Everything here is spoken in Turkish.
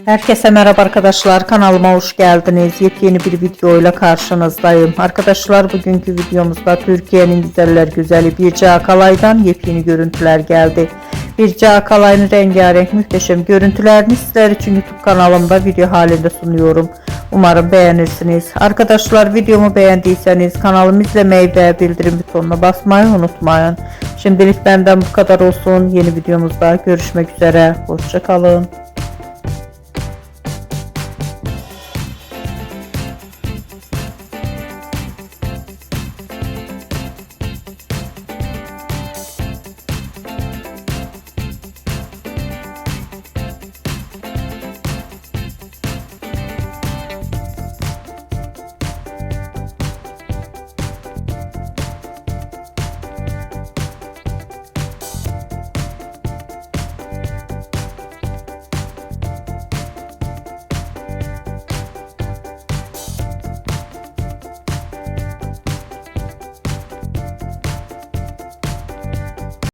Herkese merhaba arkadaşlar, kanalıma hoş geldiniz. Yepyeni bir videoyla karşınızdayım. Arkadaşlar, bugünkü videomuzda Türkiye'nin güzeller güzeli Birce Akalay'dan yepyeni görüntüler geldi. Birce Akalay'ın rengarenk muhteşem görüntülerini sizler için YouTube kanalımda video halinde sunuyorum. Umarım beğenirsiniz. Arkadaşlar, videomu beğendiyseniz kanalımı izlemeyi ve bildirim butonuna basmayı unutmayın. Şimdilik benden bu kadar olsun. Yeni videomuzda görüşmek üzere. Hoşça kalın.